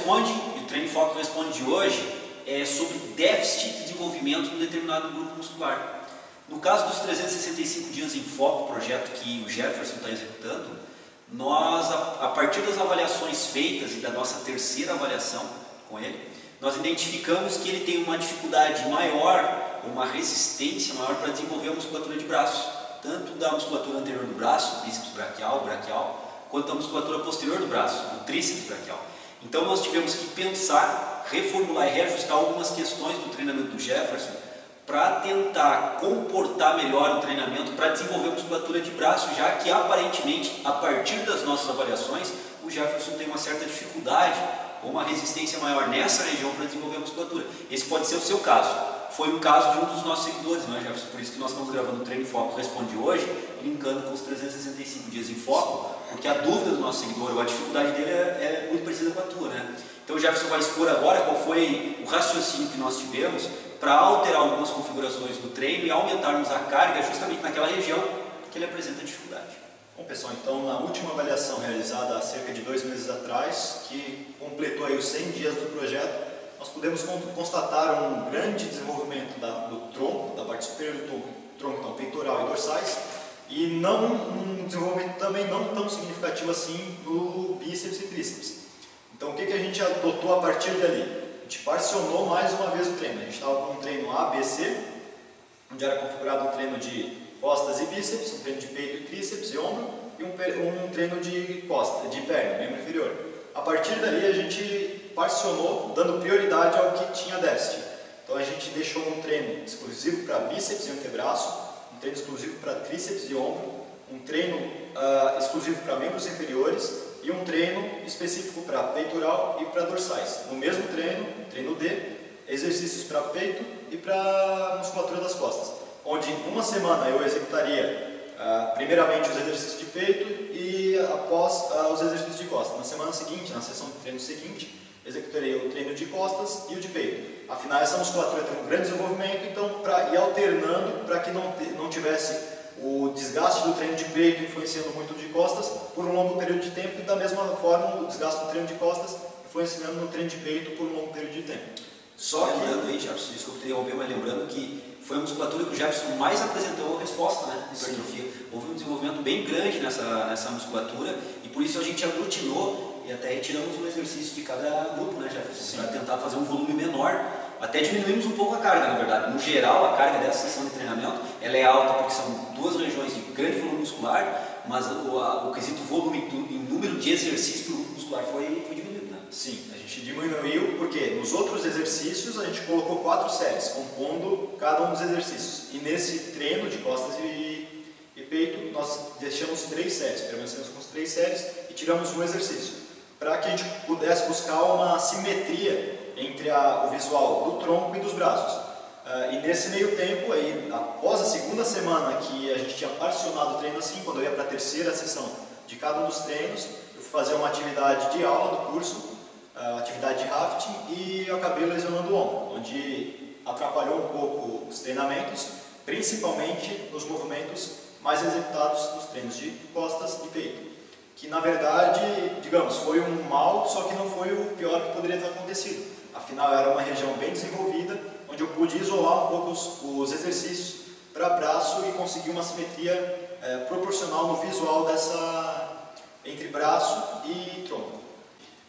responde, e o Treino em Foco responde de hoje, é sobre déficit de desenvolvimento de um determinado grupo muscular. No caso dos 365 dias em foco, projeto que o Jefferson está executando, nós, a partir das avaliações feitas e da nossa terceira avaliação com ele, nós identificamos que ele tem uma dificuldade maior, uma resistência maior para desenvolver a musculatura de braço, tanto da musculatura anterior do braço, bíceps braquial, quanto da musculatura posterior do braço, o tríceps braquial. Então nós tivemos que pensar, reformular e reajustar algumas questões do treinamento do Jefferson para tentar comportar melhor o treinamento para desenvolver a musculatura de braço, já que aparentemente, a partir das nossas avaliações, o Jefferson tem uma certa dificuldade ou uma resistência maior nessa região para desenvolver a musculatura. Esse pode ser o seu caso. Foi o caso de um dos nossos seguidores, não é, Jefferson? Por isso que nós estamos gravando o Treino em Foco Responde hoje, linkando com os 365 dias em foco, porque a dúvida do nosso seguidor ou a dificuldade dele é muito parecida com a tua, né? Então o Jefferson vai expor agora qual foi o raciocínio que nós tivemos para alterar algumas configurações do treino e aumentarmos a carga justamente naquela região que ele apresenta dificuldade. Bom pessoal, então na última avaliação realizada há cerca de 2 meses atrás, que completou aí os 100 dias do projeto, nós pudemos constatar um grande desenvolvimento do tronco, da parte superior do tronco, então peitoral e dorsais, e não um desenvolvimento também não tão significativo assim no bíceps e tríceps. Então o que a gente adotou a partir dali? A gente particionou mais uma vez o treino. A gente estava com um treino A, B, C, onde era configurado um treino de costas e bíceps, um treino de peito e tríceps e ombro, e um treino de costa, de perna, membro inferior. A partir dali a gente particionou, dando prioridade ao que tinha déficit. Então a gente deixou um treino exclusivo para bíceps e antebraço, um treino exclusivo para tríceps e ombro, um treino exclusivo para membros inferiores e um treino específico para peitoral e para dorsais. No mesmo treino, treino D, exercícios para peito e para musculatura das costas, onde em uma semana eu executaria primeiramente os exercícios de peito e após os exercícios de costas. Na semana seguinte, na sessão de treino seguinte, executaria o treino de costas e o de peito. Afinal, essa musculatura tem um grande desenvolvimento, então para ir alternando para que não tivesse o desgaste do treino de peito influenciando muito de costas por um longo período de tempo e da mesma forma o desgaste do treino de costas influenciando no treino de peito por um longo período de tempo. Só lembrando aí, Jefferson, desculpa te interromper, mas lembrando que foi a musculatura que o Jefferson mais apresentou resposta, né? Hipertrofia. Houve um desenvolvimento bem grande nessa musculatura e por isso a gente aglutinou e até retiramos um exercício de cada grupo, né, Jefferson? Para tentar fazer um volume menor. Até diminuímos um pouco a carga, na verdade. No geral, a carga dessa sessão de treinamento ela é alta porque são duas regiões de grande volume muscular, mas o quesito volume em número de exercícios para o grupo muscular foi diminuído, né? Sim, a gente diminuiu porque nos outros exercícios a gente colocou 4 séries, compondo cada um dos exercícios. E nesse treino de costas e peito, nós deixamos 3 séries, permanecemos com as 3 séries e tiramos um exercício, para que a gente pudesse buscar uma simetria entre o visual do tronco e dos braços. E nesse meio tempo, aí, após a segunda semana que a gente tinha particionado o treino assim, quando eu ia para a terceira sessão de cada um dos treinos, eu fui fazer uma atividade de aula do curso, atividade de rafting, e eu acabei lesionando o ombro, onde atrapalhou um pouco os treinamentos, principalmente nos movimentos mais executados nos treinos de costas e peito. Que na verdade, digamos, foi um mal, só que não foi o pior que poderia ter acontecido. Afinal, era uma região bem desenvolvida, onde eu pude isolar um pouco os exercícios para braço e conseguir uma simetria proporcional no visual entre braço e tronco.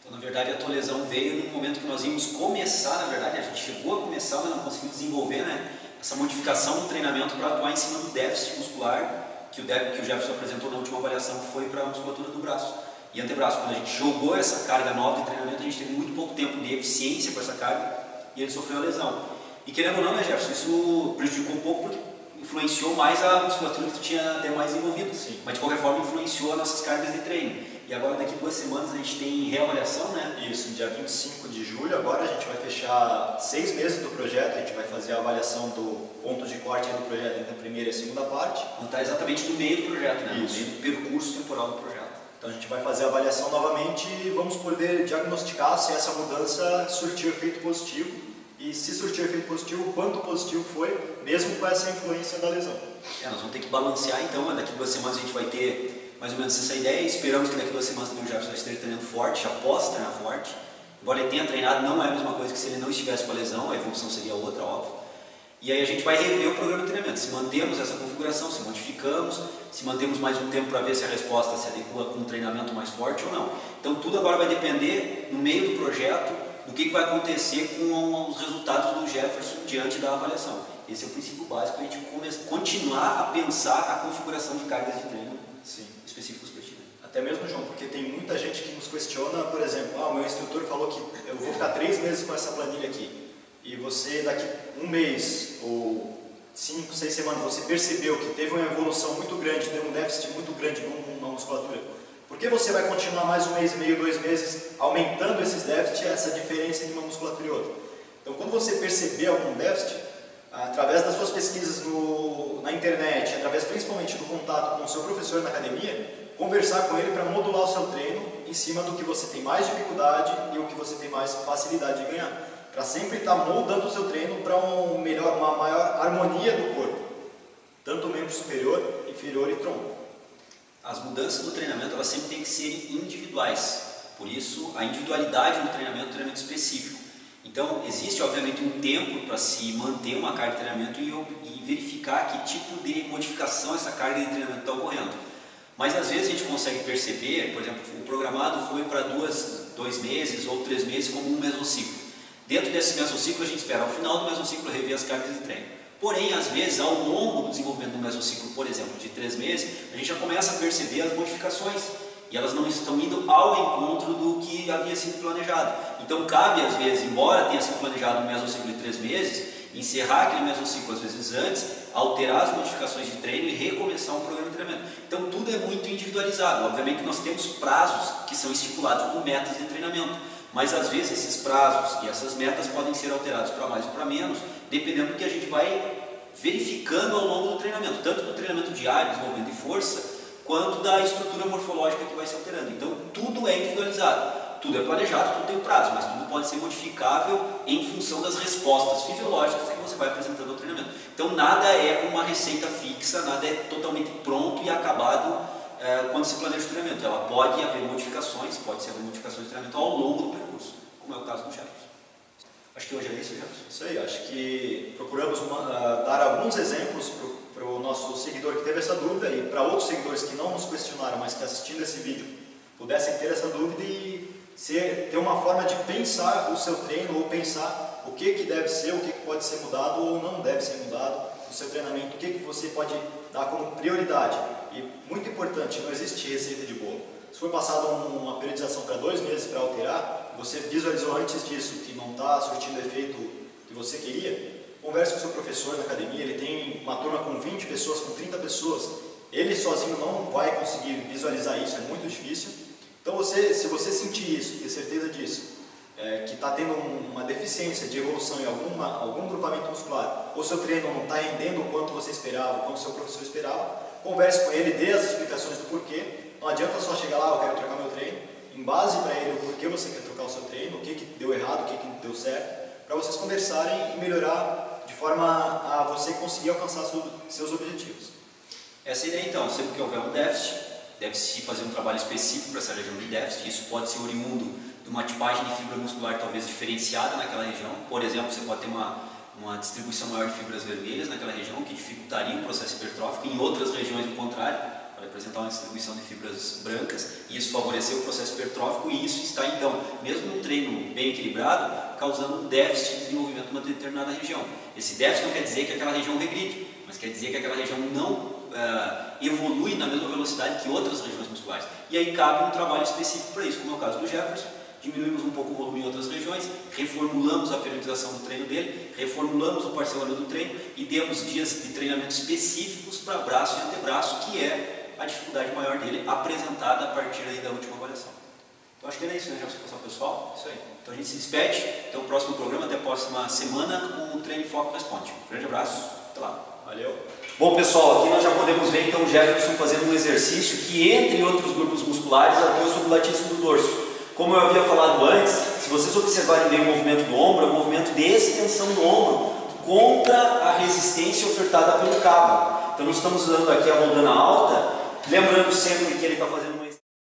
Então, na verdade, a tua lesão veio no momento que nós íamos começar, na verdade, a gente chegou a começar, mas não conseguiu desenvolver, né, essa modificação do treinamento para atuar em cima do déficit muscular que o Jefferson apresentou na última avaliação, que foi para a musculatura do braço e antebraço. Quando a gente jogou essa carga nova de treinamento, a gente teve muito pouco tempo de eficiência com essa carga e ele sofreu a lesão. E querendo ou não, né, Jefferson, isso prejudicou um pouco porque influenciou mais a musculatura que tu tinha até mais envolvido. Sim. Mas de qualquer forma influenciou as nossas cargas de treino. E agora daqui 2 semanas a gente tem reavaliação, né? Isso, dia 25 de julho, agora a gente vai fechar 6 meses do projeto, a gente vai fazer a avaliação do ponto de corte do projeto entre a primeira e a segunda parte. Vamos estar exatamente no meio do projeto, né? Isso. No meio do percurso temporal do projeto. Então a gente vai fazer a avaliação novamente e vamos poder diagnosticar se essa mudança surtiu efeito positivo e se surtiu efeito positivo, quanto positivo foi, mesmo com essa influência da lesão. Nós vamos ter que balancear então, mas daqui 2 semanas a gente vai ter mais ou menos essa ideia. Esperamos que daqui 2 semanas também o Jefferson esteja treinando forte, já possa treinar forte. embora ele tenha treinado, não é a mesma coisa que se ele não estivesse com a lesão, a evolução seria outra, óbvio. E aí a gente vai rever o programa de treinamento, se mantemos essa configuração, se modificamos, se mantemos mais um tempo para ver se a resposta se adequa com um treinamento mais forte ou não. Então tudo agora vai depender, no meio do projeto, do que vai acontecer com os resultados do Jefferson diante da avaliação. Esse é o princípio básico para a gente continuar a pensar a configuração de cargas de treino específicos para ti. Até mesmo, João, porque tem muita gente que nos questiona, por exemplo, o meu instrutor falou que eu vou ficar 3 meses com essa planilha aqui. E você daqui 1 mês ou 5, 6 semanas, você percebeu que teve uma evolução muito grande, teve um déficit muito grande numa musculatura. Por que você vai continuar mais 1 mês e meio, 2 meses, aumentando esses déficits, essa diferença de uma musculatura e outra? Então, quando você perceber algum déficit, através das suas pesquisas na internet, através principalmente do contato com o seu professor na academia, conversar com ele para modular o seu treino em cima do que você tem mais dificuldade e o que você tem mais facilidade de ganhar. Para sempre estar moldando o seu treino para uma maior harmonia do corpo, tanto o membro superior, inferior e tronco. As mudanças do treinamento elas sempre têm que ser individuais, por isso a individualidade do treinamento específico. Então existe obviamente um tempo para se manter uma carga de treinamento e verificar que tipo de modificação essa carga de treinamento está ocorrendo. Mas às vezes a gente consegue perceber, por exemplo, o programado foi para 2 meses ou 3 meses como um mesociclo. Dentro desse mesociclo, a gente espera ao final do mesociclo rever as cargas de treino. Porém, às vezes, ao longo do desenvolvimento do mesociclo, por exemplo, de 3 meses, a gente já começa a perceber as modificações. E elas não estão indo ao encontro do que havia sido planejado. Então, cabe, às vezes, embora tenha sido planejado um mesociclo de 3 meses, encerrar aquele mesociclo, às vezes, antes, alterar as modificações de treino e recomeçar um programa de treinamento. Então, tudo é muito individualizado. Obviamente, nós temos prazos que são estipulados como metas de treinamento. Mas às vezes esses prazos e essas metas podem ser alterados para mais ou para menos, dependendo do que a gente vai verificando ao longo do treinamento, tanto do treinamento diário, desenvolvimento de força, quanto da estrutura morfológica que vai se alterando. Então tudo é individualizado, tudo é planejado, tudo tem um prazo, mas tudo pode ser modificável em função das respostas fisiológicas que você vai apresentando ao treinamento. Então nada é uma receita fixa, nada é totalmente pronto e acabado quando se planeja o treinamento. Ela pode haver modificações, pode ser modificações de treinamento ao longo do percurso, como é o caso do Jefferson. Acho que hoje é isso, Jefferson. Isso aí, acho que procuramos dar alguns exemplos para o nosso seguidor que teve essa dúvida e para outros seguidores que não nos questionaram, mas que assistindo esse vídeo pudessem ter essa dúvida e ter uma forma de pensar o seu treino ou pensar o que deve ser, o que pode ser mudado ou não deve ser mudado no seu treinamento, o que você pode dar como prioridade. E muito importante, não existe receita de bolo. Se for passada uma periodização para 2 meses para alterar, você visualizou antes disso que não está surtindo o efeito que você queria, converse com o seu professor na academia, ele tem uma turma com 20 pessoas, com 30 pessoas, ele sozinho não vai conseguir visualizar isso, é muito difícil. Então se você sentir isso, ter certeza disso, que está tendo uma deficiência de evolução em algum grupamento muscular, ou seu treino não está rendendo o quanto você esperava, o quanto o seu professor esperava, converse com ele, dê as explicações do porquê. Não adianta só chegar lá, eu quero trocar meu treino, em base para ele o porquê você quer trocar o seu treino, o que deu errado, o que deu certo, para vocês conversarem e melhorar de forma a você conseguir alcançar seus objetivos. Essa ideia então, sempre que houver um déficit, deve-se fazer um trabalho específico para essa região de déficit. Isso pode ser oriundo de uma tipagem de fibra muscular talvez diferenciada naquela região. Por exemplo, você pode ter uma distribuição maior de fibras vermelhas naquela região, que dificultaria o processo hipertrófico. Em outras regiões, o contrário, pode apresentar uma distribuição de fibras brancas e isso favorecer o processo hipertrófico, e isso está então, mesmo num treino bem equilibrado, causando um déficit de desenvolvimento de uma determinada região. Esse déficit não quer dizer que aquela região regride, mas quer dizer que aquela região não evolui na mesma velocidade que outras regiões musculares. E aí cabe um trabalho específico para isso, como é o caso do Jefferson. Diminuímos um pouco o volume em outras regiões, reformulamos a periodização do treino dele, reformulamos o parcelamento do treino e demos dias de treinamento específicos para braço e antebraço, que é a dificuldade maior dele, apresentada a partir aí da última avaliação. Então acho que era isso, né, Jefferson, pessoal? Isso aí. Então a gente se despede, até o próximo programa, até a próxima semana com o Treino Foco Responde. Um grande abraço, até lá. Valeu. Bom pessoal, aqui nós já podemos ver então o Jefferson fazendo um exercício que, entre outros grupos musculares, atua sobre o latíssimo do dorso. Como eu havia falado antes, se vocês observarem bem o movimento do ombro, é um movimento de extensão do ombro contra a resistência ofertada pelo cabo. Então nós estamos usando aqui a rodana alta, lembrando sempre que ele está fazendo um